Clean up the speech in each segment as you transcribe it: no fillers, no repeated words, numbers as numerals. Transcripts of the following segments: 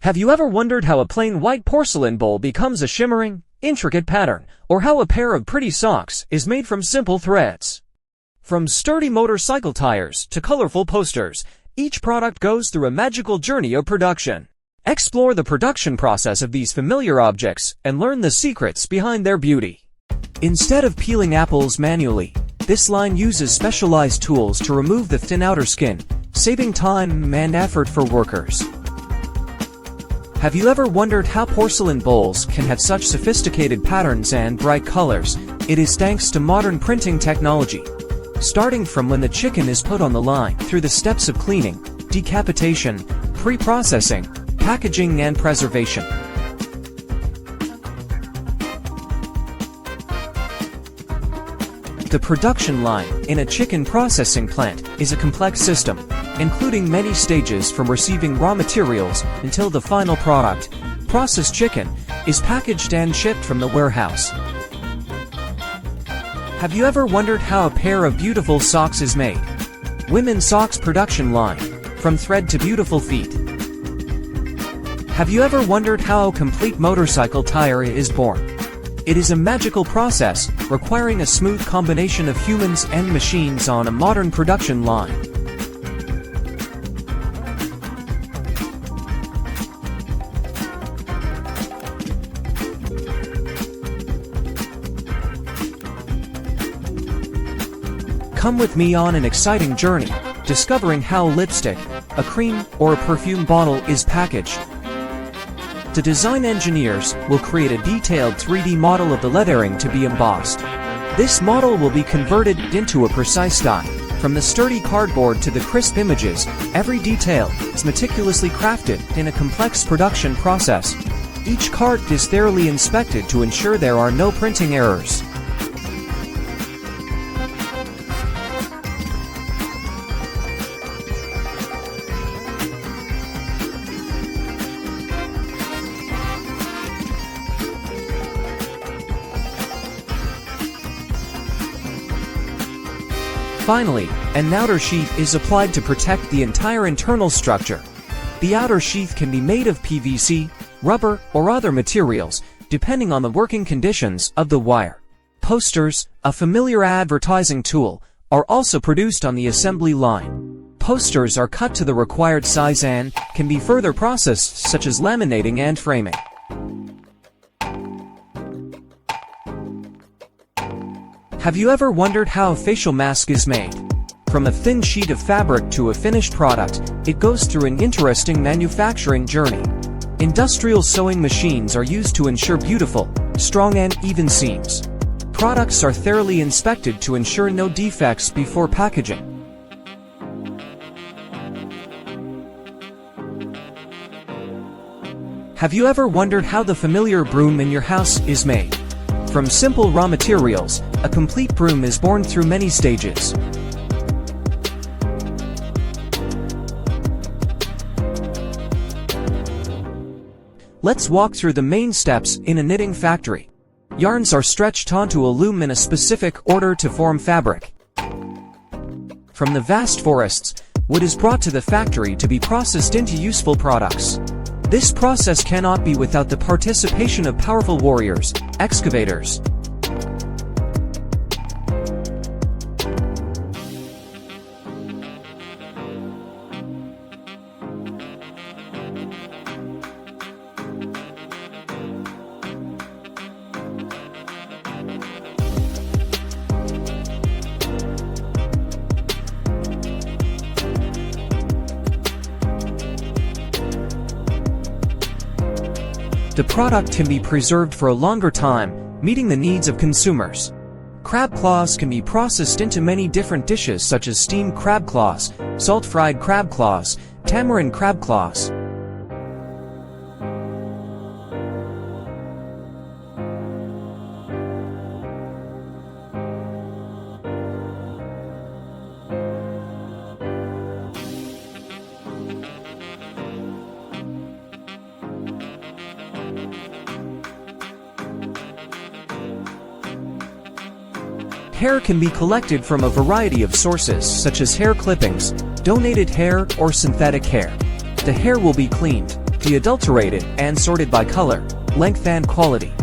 Have you ever wondered how a plain white porcelain bowl becomes a shimmering, intricate pattern, or how a pair of pretty socks is made from simple threads? From sturdy motorcycle tires to colorful posters, each product goes through a magical journey of production. Explore the production process of these familiar objects and learn the secrets behind their beauty. Instead of peeling apples manually, this line uses specialized tools to remove the thin outer skin, saving time and effort for workers. Have you ever wondered how porcelain bowls can have such sophisticated patterns and bright colors? It is thanks to modern printing technology. Starting from when the chicken is put on the line, through the steps of cleaning, decapitation, pre-processing, packaging and preservation. The production line in a chicken processing plant is a complex system, including many stages from receiving raw materials until the final product, processed chicken, is packaged and shipped from the warehouse. Have you ever wondered how a pair of beautiful socks is made? Women's socks production line, from thread to beautiful feet. Have you ever wondered how a complete motorcycle tire is born? It is a magical process, requiring a smooth combination of humans and machines on a modern production line. Come with me on an exciting journey, discovering how lipstick, a cream, or a perfume bottle is packaged. The design engineers will create a detailed 3D model of the lettering to be embossed. This model will be converted into a precise die. From the sturdy cardboard to the crisp images, every detail is meticulously crafted in a complex production process. Each card is thoroughly inspected to ensure there are no printing errors. Finally, an outer sheath is applied to protect the entire internal structure. The outer sheath can be made of PVC, rubber, or other materials, depending on the working conditions of the wire. Posters, a familiar advertising tool, are also produced on the assembly line. Posters are cut to the required size and can be further processed, such as laminating and framing. Have you ever wondered how a facial mask is made? From a thin sheet of fabric to a finished product, it goes through an interesting manufacturing journey. Industrial sewing machines are used to ensure beautiful, strong and even seams. Products are thoroughly inspected to ensure no defects before packaging. Have you ever wondered how the familiar broom in your house is made? From simple raw materials, a complete broom is born through many stages. Let's walk through the main steps in a knitting factory. Yarns are stretched onto a loom in a specific order to form fabric. From the vast forests, wood is brought to the factory to be processed into useful products. This process cannot be without the participation of powerful warriors, excavators. The product can be preserved for a longer time, meeting the needs of consumers. Crab claws can be processed into many different dishes such as steamed crab claws, salt-fried crab claws, tamarind crab claws. Hair can be collected from a variety of sources such as hair clippings, donated hair, or synthetic hair. The hair will be cleaned, deadulterated, and sorted by color, length, and quality.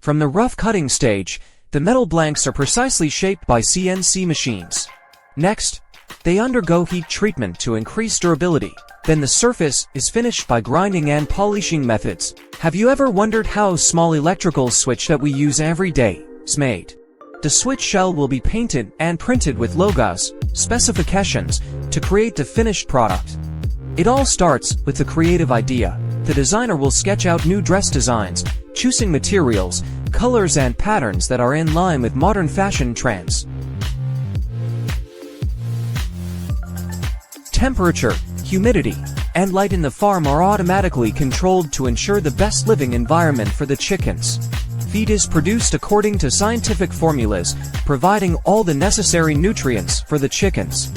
From the rough cutting stage, the metal blanks are precisely shaped by CNC machines. Next, they undergo heat treatment to increase durability. Then the surface is finished by grinding and polishing methods. Have you ever wondered how a small electrical switch that we use every day is made? The switch shell will be painted and printed with logos, specifications, to create the finished product. It all starts with the creative idea. The designer will sketch out new dress designs, choosing materials, colors, and patterns that are in line with modern fashion trends. Temperature, humidity, and light in the farm are automatically controlled to ensure the best living environment for the chickens. Feed is produced according to scientific formulas, providing all the necessary nutrients for the chickens.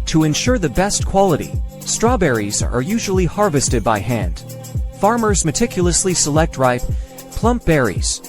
To ensure the best quality, strawberries are usually harvested by hand. Farmers meticulously select ripe, plump berries.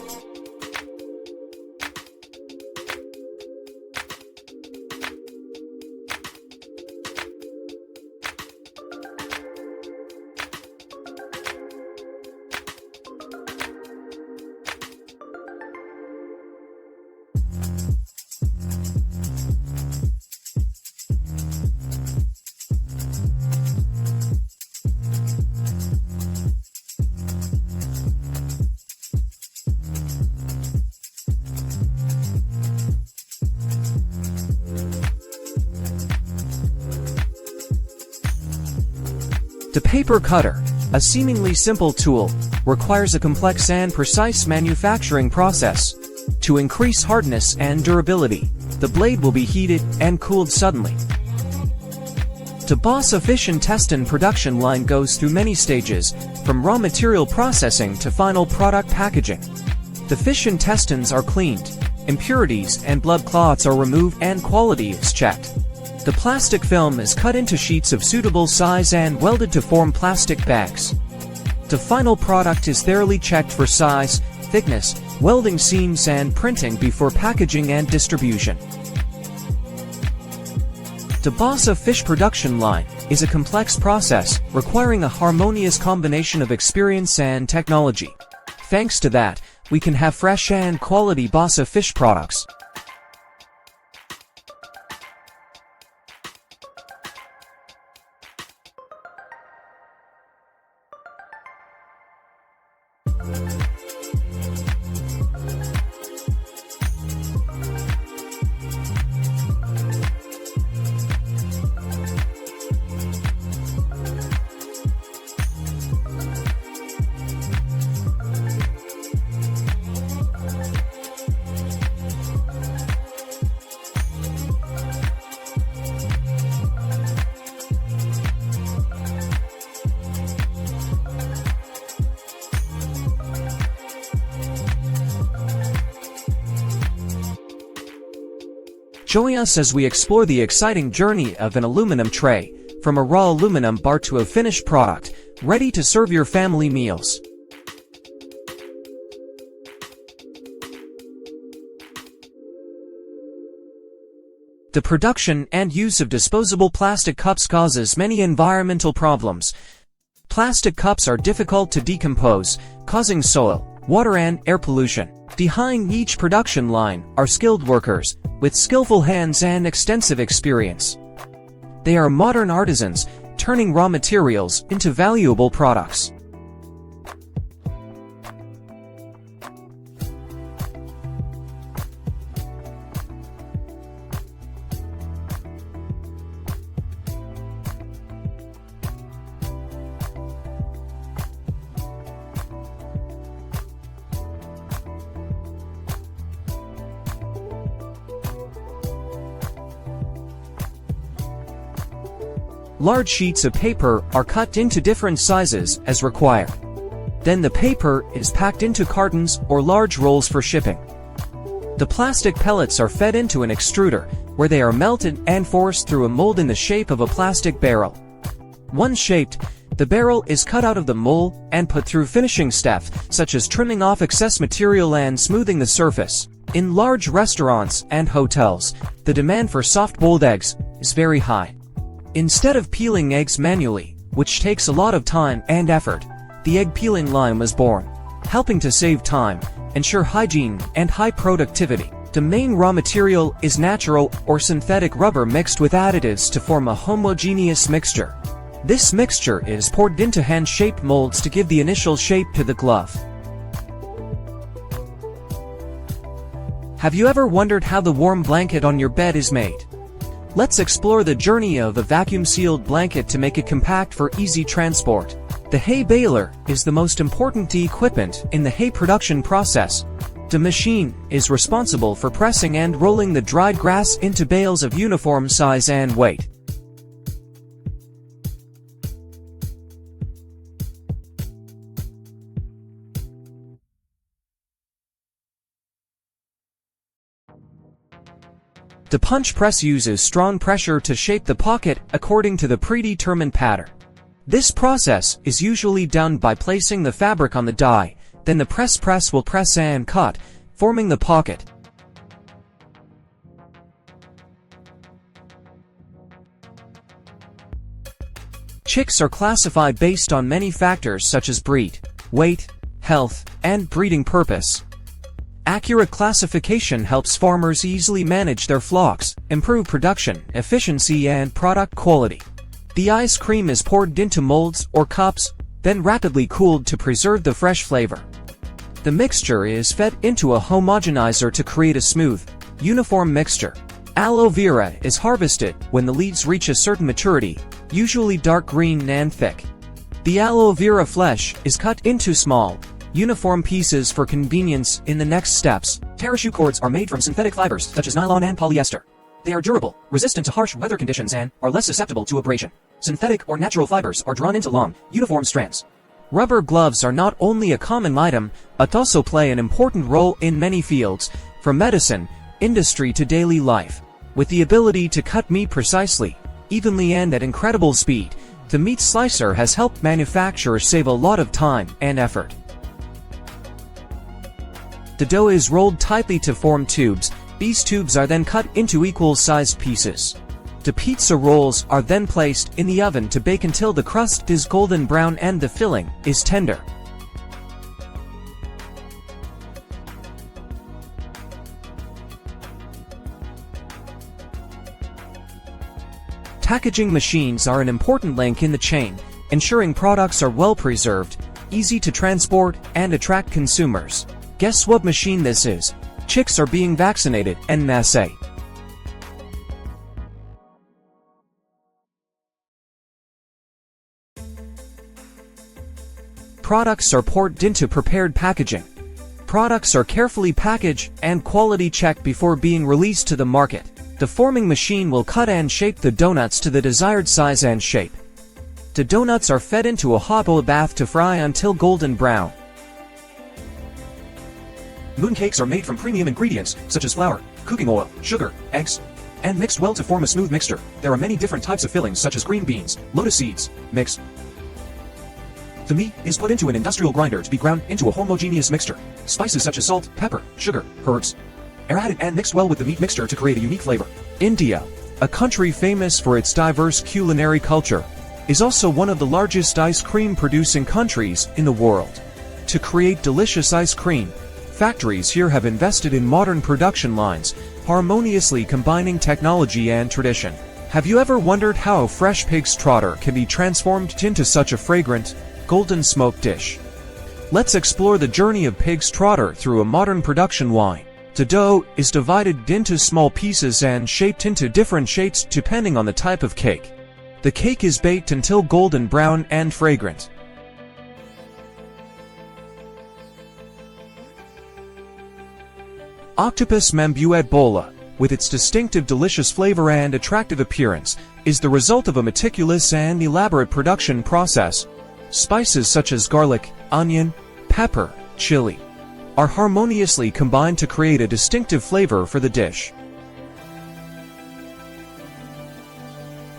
The paper cutter, a seemingly simple tool, requires a complex and precise manufacturing process. To increase hardness and durability, the blade will be heated and cooled suddenly. The Boss efficient test and production line goes through many stages, from raw material processing to final product packaging. The fish intestines are cleaned, impurities and blood clots are removed, and quality is checked. The plastic film is cut into sheets of suitable size and welded to form plastic bags. The final product is thoroughly checked for size, thickness, welding seams, and printing before packaging and distribution. The Boss fish production line is a complex process requiring a harmonious combination of experience and technology. Thanks to that, we can have fresh and quality Boss fish products. Join us as we explore the exciting journey of an aluminum tray, from a raw aluminum bar to a finished product, ready to serve your family meals. The production and use of disposable plastic cups causes many environmental problems. Plastic cups are difficult to decompose, causing soil, water, and air pollution. Behind each production line are skilled workers, with skillful hands and extensive experience. They are modern artisans, turning raw materials into valuable products. Large sheets of paper are cut into different sizes as required. Then the paper is packed into cartons or large rolls for shipping. The plastic pellets are fed into an extruder, where they are melted and forced through a mold in the shape of a plastic barrel. Once shaped, the barrel is cut out of the mold and put through finishing steps, such as trimming off excess material and smoothing the surface. In large restaurants and hotels, the demand for soft-boiled eggs is very high. Instead of peeling eggs manually, which takes a lot of time and effort, the egg peeling line was born, helping to save time, ensure hygiene, and high productivity. The main raw material is natural or synthetic rubber mixed with additives to form a homogeneous mixture. This mixture is poured into hand-shaped molds to give the initial shape to the glove. Have you ever wondered how the warm blanket on your bed is made? Let's explore the journey of a vacuum-sealed blanket to make it compact for easy transport. The hay baler is the most important equipment in the hay production process. The machine is responsible for pressing and rolling the dried grass into bales of uniform size and weight. The punch press uses strong pressure to shape the pocket according to the predetermined pattern. This process is usually done by placing the fabric on the die, then the press will press and cut, forming the pocket. Chicks are classified based on many factors such as breed, weight, health, and breeding purpose. Accurate classification helps farmers easily manage their flocks, improve production, efficiency, and product quality. The ice cream is poured into molds or cups, then rapidly cooled to preserve the fresh flavor. The mixture is fed into a homogenizer to create a smooth, uniform mixture. Aloe vera is harvested when the leaves reach a certain maturity, usually dark green and thick. The aloe vera flesh is cut into small, uniform pieces for convenience in the next steps. Parachute cords are made from synthetic fibers such as nylon and polyester. They are durable, resistant to harsh weather conditions, and are less susceptible to abrasion. Synthetic or natural fibers are drawn into long, uniform strands. Rubber gloves are not only a common item, but also play an important role in many fields, from medicine, industry to daily life. With the ability to cut meat precisely, evenly, and at incredible speed, the meat slicer has helped manufacturers save a lot of time and effort. The dough is rolled tightly to form tubes. These tubes are then cut into equal-sized pieces. The pizza rolls are then placed in the oven to bake until the crust is golden brown and the filling is tender. Packaging machines are an important link in the chain, ensuring products are well preserved, easy to transport, and attract consumers. Guess what machine this is? Chicks are being vaccinated en masse. Products are poured into prepared packaging. Products are carefully packaged and quality checked before being released to the market. The forming machine will cut and shape the donuts to the desired size and shape. The donuts are fed into a hot oil bath to fry until golden brown. Mooncakes are made from premium ingredients such as flour, cooking oil, sugar, eggs, and mixed well to form a smooth mixture. There are many different types of fillings such as green beans, lotus seeds, mix. The meat is put into an industrial grinder to be ground into a homogeneous mixture. Spices such as salt, pepper, sugar, herbs are added and mixed well with the meat mixture to create a unique flavor. India, a country famous for its diverse culinary culture, is also one of the largest ice cream producing countries in the world. To create delicious ice cream, factories here have invested in modern production lines, harmoniously combining technology and tradition. Have you ever wondered how a fresh pig's trotter can be transformed into such a fragrant, golden smoked dish? Let's explore the journey of pig's trotter through a modern production line. The dough is divided into small pieces and shaped into different shapes depending on the type of cake. The cake is baked until golden brown and fragrant. Octopus membuet bola, with its distinctive delicious flavor and attractive appearance, is the result of a meticulous and elaborate production process. Spices such as garlic, onion, pepper, chili are harmoniously combined to create a distinctive flavor for the dish.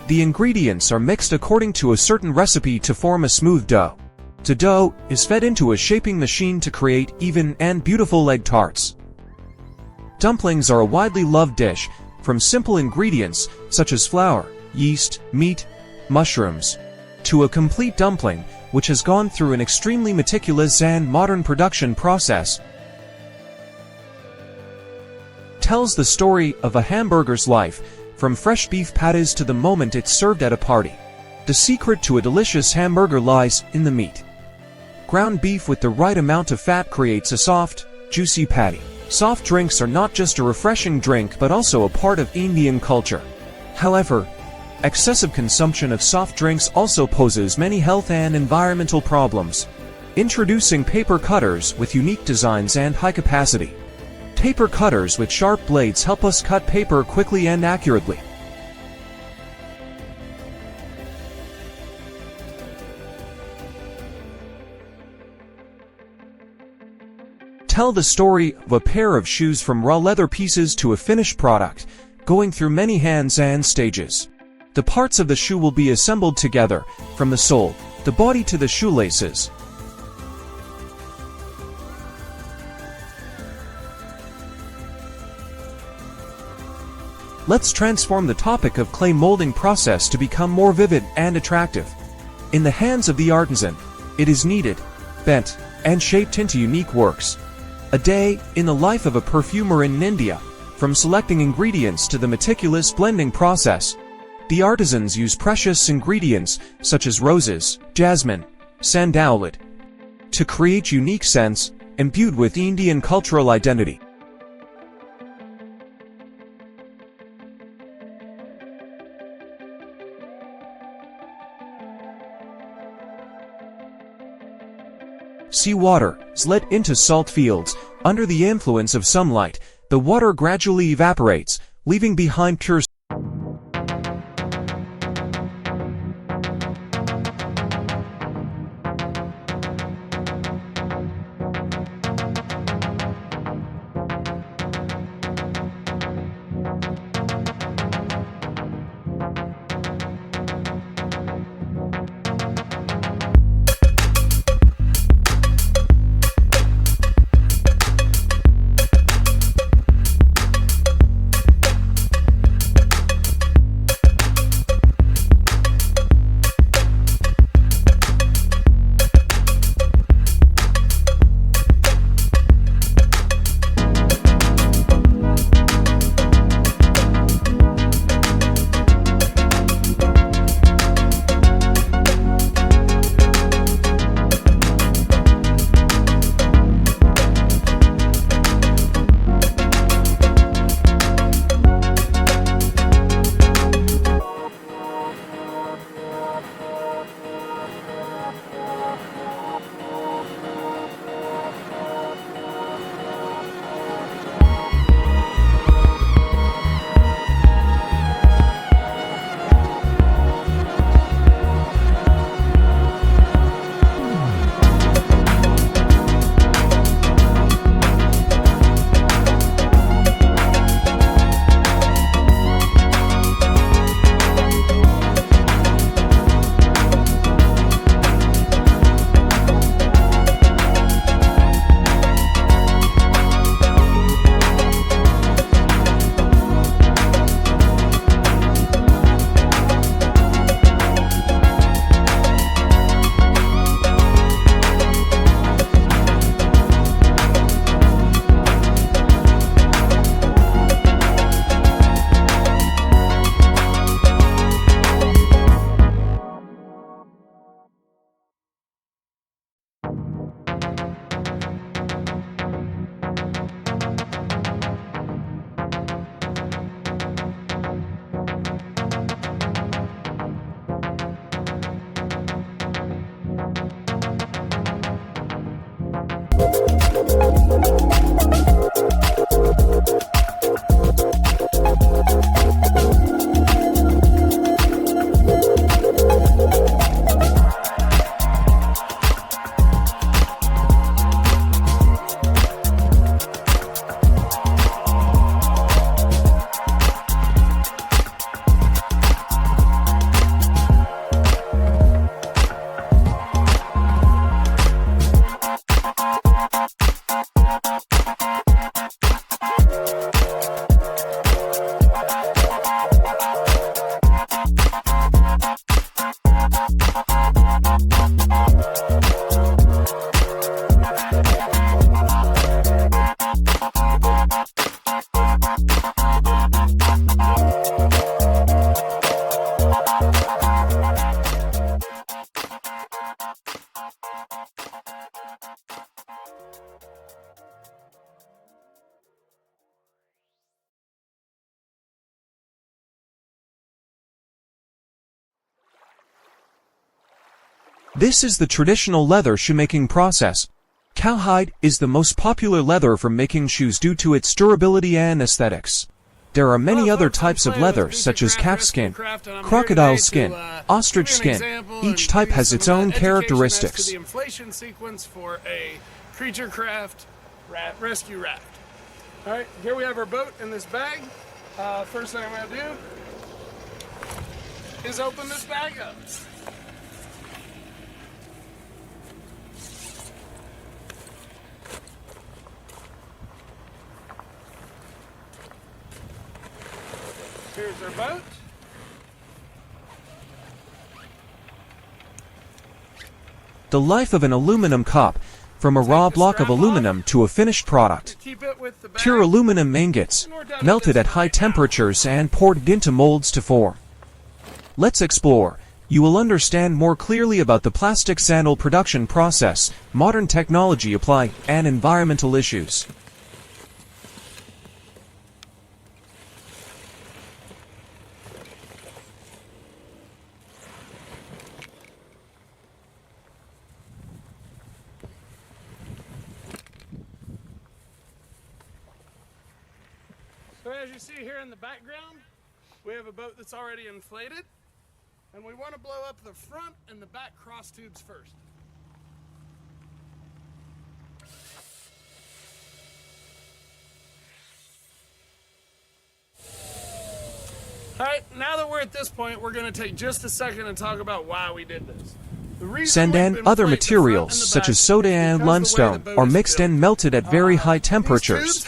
The ingredients are mixed according to a certain recipe to form a smooth dough. The dough is fed into a shaping machine to create even and beautiful egg tarts. Dumplings are a widely loved dish, from simple ingredients such as flour, yeast, meat, mushrooms, to a complete dumpling, which has gone through an extremely meticulous and modern production process. Tells the story of a hamburger's life, from fresh beef patties to the moment it's served at a party. The secret to a delicious hamburger lies in the meat. Ground beef with the right amount of fat creates a soft, juicy patty. Soft drinks are not just a refreshing drink but also a part of Indian culture. However, excessive consumption of soft drinks also poses many health and environmental problems. Introducing paper cutters with unique designs and high capacity. Paper cutters with sharp blades help us cut paper quickly and accurately. Tell the story of a pair of shoes from raw leather pieces to a finished product, going through many hands and stages. The parts of the shoe will be assembled together, from the sole, the body to the shoelaces. Let's transform the topic of clay molding process to become more vivid and attractive. In the hands of the artisan, it is kneaded, bent, and shaped into unique works. A day in the life of a perfumer in India, from selecting ingredients to the meticulous blending process. The artisans use precious ingredients such as roses, jasmine, sandalwood, to create unique scents imbued with Indian cultural identity. Seawater is let into salt fields. Under the influence of sunlight, the water gradually evaporates, leaving behind pure This is the traditional leather shoemaking process. Cowhide is the most popular leather for making shoes due to its durability and aesthetics. There are many other types of leather such as calfskin, crocodile skin, ostrich skin. Each type has its own characteristics. The inflation sequence for a creature craft rescue raft. All right, here we have our boat in this bag. First thing I'm going to do is open this bag up. Here's our boat. The life of an aluminum cup, from a raw block of aluminum to a finished product. Pure aluminum ingots, melted at high temperatures and poured into molds to form. Let's explore. You will understand more clearly about the plastic sandal production process, modern technology applied, and environmental issues. So as you see here in the background, we have a boat that's already inflated, and we want to blow up the front and the back cross tubes first. All right, now that we're at this point, we're going to take just a second and talk about why we did this. Sand and other materials, such as soda and limestone, are mixed and melted at very high temperatures.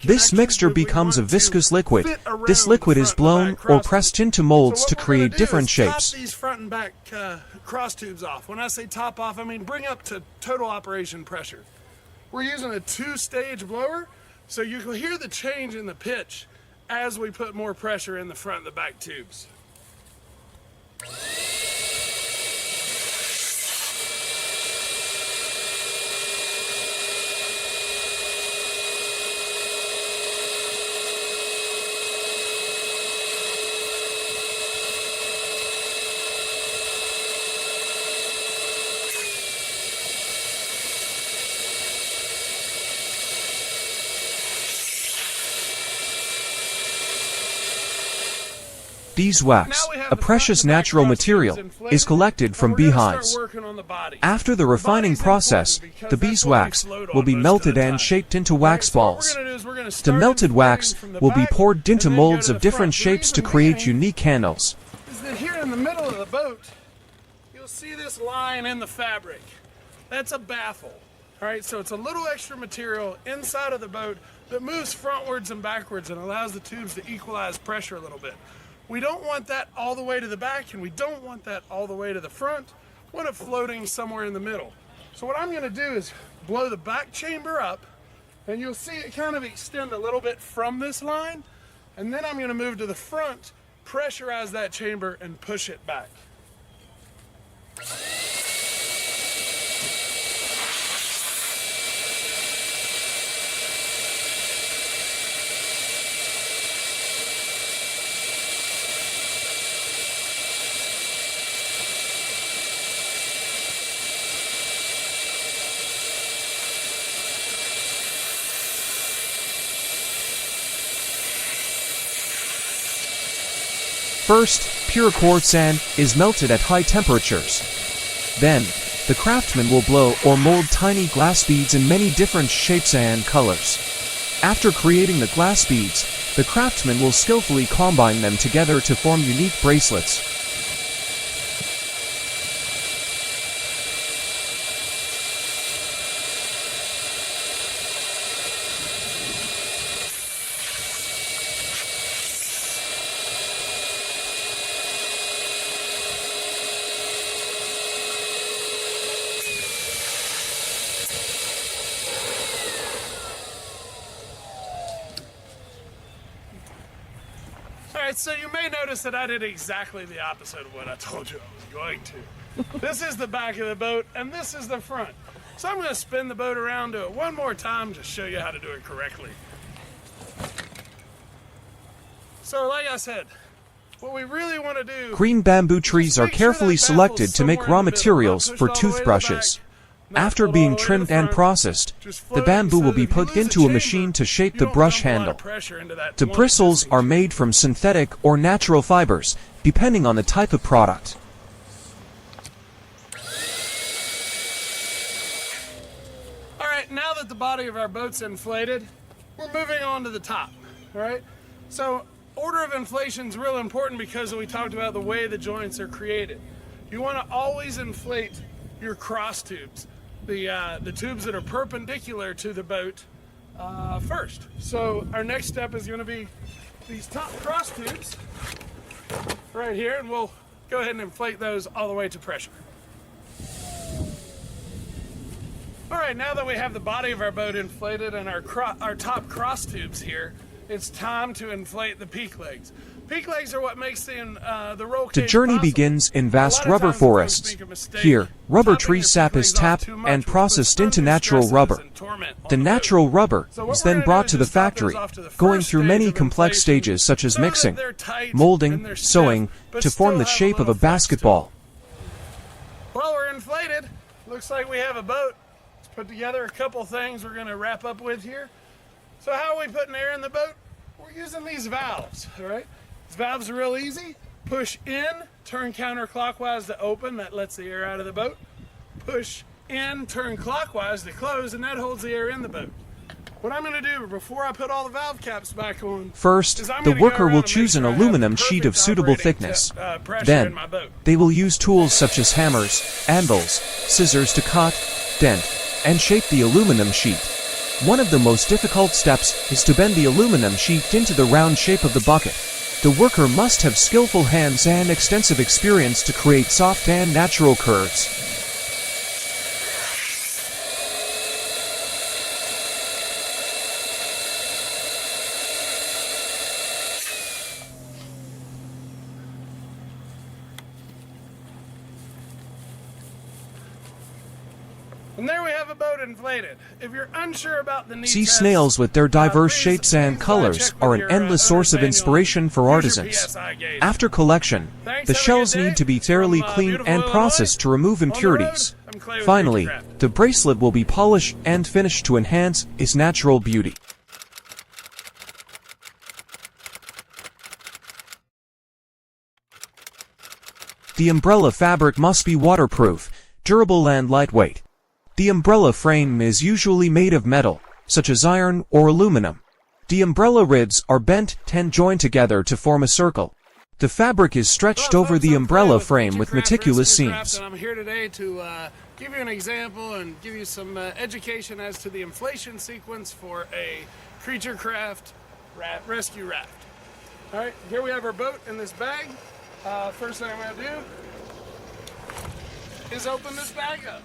This mixture becomes a viscous liquid. This liquid is blown or pressed into molds to create different shapes. Top these front and back cross tubes off. When I say top off, I mean bring up to total operation pressure. We're using a 2-stage blower, so you can hear the change in the pitch as we put more pressure in the front and the back tubes. Beeswax, a precious natural material, is collected from beehives. After the refining process, the beeswax will be melted and shaped into wax balls. The melted wax will be poured into molds of different shapes to create unique handles. Here in the middle of the boat, you'll see this line in the fabric. That's a baffle. All right, so it's a little extra material inside of the boat that moves frontwards and backwards and allows the tubes to equalize pressure a little bit. We don't want that all the way to the back, and we don't want that all the way to the front. We want it floating somewhere in the middle. So what I'm going to do is blow the back chamber up, and you'll see it kind of extend a little bit from this line, and then I'm going to move to the front, pressurize that chamber, and push it back. First, pure quartz sand is melted at high temperatures. Then, the craftsman will blow or mold tiny glass beads in many different shapes and colors. After creating the glass beads, the craftsman will skillfully combine them together to form unique bracelets. Alright, so you may notice that I did exactly the opposite of what I told you I was going to. This is the back of the boat, and this is the front. So I'm going to spin the boat around to it one more time to show you how to do it correctly. So like I said, what we really want to do... Green bamboo trees are make sure carefully that baffle's selected to make somewhere raw in the middle, materials not for pushed all the way to the toothbrushes. back, not After pulled being all the way to the trimmed and front, processed, just the floating bamboo so will that be if you put lose the into a chamber, machine to shape you the don't brush dump a lot of handle. pressure into that The one bristles existing are chamber. made from synthetic or natural fibers, depending on the type of product. All right, now that the body of our boat's inflated, we're moving on to the top, all right? So order of inflation is real important because we talked about the way the joints are created. You want to always inflate your cross tubes, the tubes that are perpendicular to the boat first. So our next step is going to be these top cross tubes right here, and we'll go ahead and inflate those all the way to pressure. All right, now that we have the body of our boat inflated and our top cross tubes here, it's time to inflate the peak legs. Peak legs are what makes the roll The cage journey possible. begins in vast A lot of rubber times the folks forests. make a mistake Here, rubber topping tree their sap peak is legs off tapped too much, and which puts processed into undue natural stresses rubber. and torment on The boat. natural rubber So what is we're then gonna brought do to is the just top factory, those off to the going first through stage many of complex inflation stages such as so that mixing, they're tight and molding, they're stiff, sewing, but to form still the have a shape of a little flex to them. basketball. Well, we're inflated. Looks like we have a boat. Let's put together a couple things we're going to wrap up with here. So how are we putting air in the boat? We're using these valves, all right? These valves are real easy. Push in, turn counterclockwise to open. That lets the air out of the boat. Push in, turn clockwise to close, and that holds the air in the boat. What I'm going to do before I put all the valve caps back on... First, is I'm the gonna go worker around will and make choose an sure I have the aluminum sheet of perfect suitable operating thickness. pressure Then, in my boat. they will use tools such as hammers, anvils, scissors to cut, dent, and shape the aluminum sheet. One of the most difficult steps is to bend the aluminum sheet into the round shape of the bucket. The worker must have skillful hands and extensive experience to create soft and natural curves. And there we have a boat inflated. If you're unsure about the need Sea tests, snails with their diverse please- shapes and please, colors check with are an your, endless source of owner's inspiration manual. for Use your artisans. PSI gauge. After collection, Thanks, the have a shells good day. need to be thoroughly From, cleaned beautiful and Illinois, processed to remove on the road, impurities. I'm Clay with Finally, Creature Craft. the bracelet will be polished and finished to enhance its natural beauty. The umbrella fabric must be waterproof, durable and lightweight. The umbrella frame is usually made of metal, such as iron or aluminum. The umbrella ribs are bent and joined together to form a circle. The fabric is stretched Hello, over folks, the I'm umbrella Clay frame Creature with Craft meticulous Rescue Craft, seams. and I'm here today to give you an example and give you some education as to the inflation sequence for a Creature Craft rescue raft. All right, here we have our boat in this bag. First thing I'm going to do is open this bag up.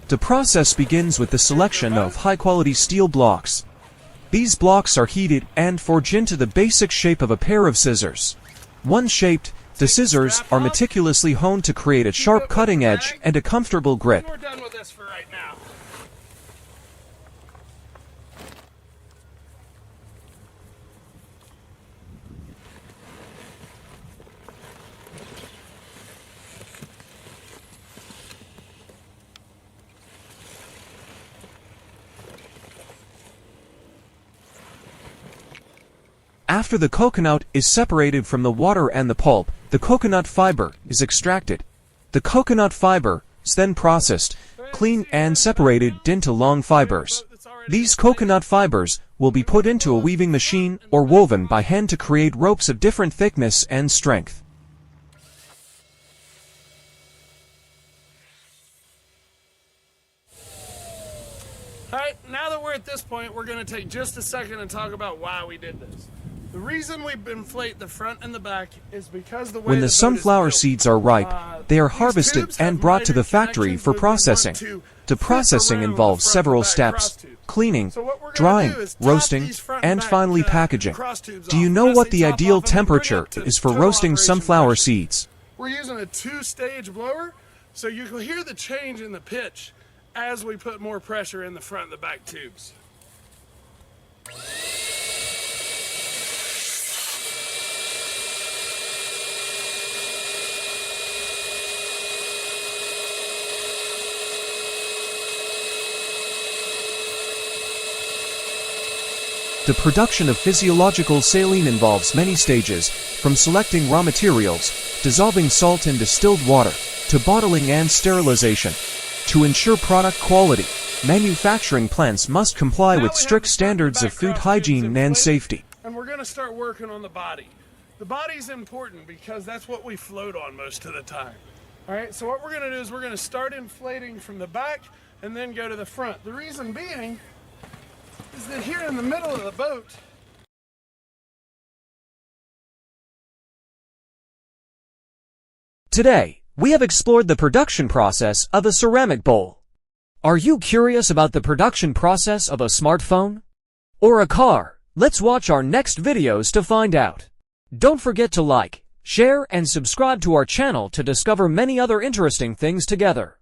The process begins with the selection of high-quality steel blocks. These blocks are heated and forged into the basic shape of a pair of scissors. Once shaped, the scissors are meticulously honed to create a sharp cutting edge and a comfortable grip. We're done with this for right now. After the coconut is separated from the water and the pulp, the coconut fiber is extracted. The coconut fiber is then processed, cleaned and separated into long fibers. These coconut fibers will be put into a weaving machine or woven by hand to create ropes of different thickness and strength. All right, now that we're at this point, we're going to take just a second and talk about why we did this. The reason we inflate the front and the back is because the way When the boat is sunflower built, seeds are ripe, they are these harvested tubes have and brought to the mitered factory connections for that we want processing. to The fit processing around involves the front several and back steps: cross tubes. cleaning, So what we're gonna drying, do is top roasting, these front and back, finally packaging. cross tubes Do you off. know When I what say the top ideal off, I mean bring it temperature up to is for total roasting operation sunflower pressure. seeds? We're using a two-stage blower, so you can hear the change in the pitch as we put more pressure in the front and the back tubes. The production of physiological saline involves many stages, from selecting raw materials, dissolving salt in distilled water, to bottling and sterilization. To ensure product quality, manufacturing plants must comply with strict standards of food hygiene and safety. And we're going to start working on the body. The body's important because that's what we float on most of the time. All right, so what we're going to do is we're going to start inflating from the back and then go to the front. The reason being is that here in the middle of the boat, today, we have explored the production process of a ceramic bowl. Are you curious about the production process of a smartphone? Or a car? Let's watch our next videos to find out. Don't forget to like, share, and subscribe to our channel to discover many other interesting things together.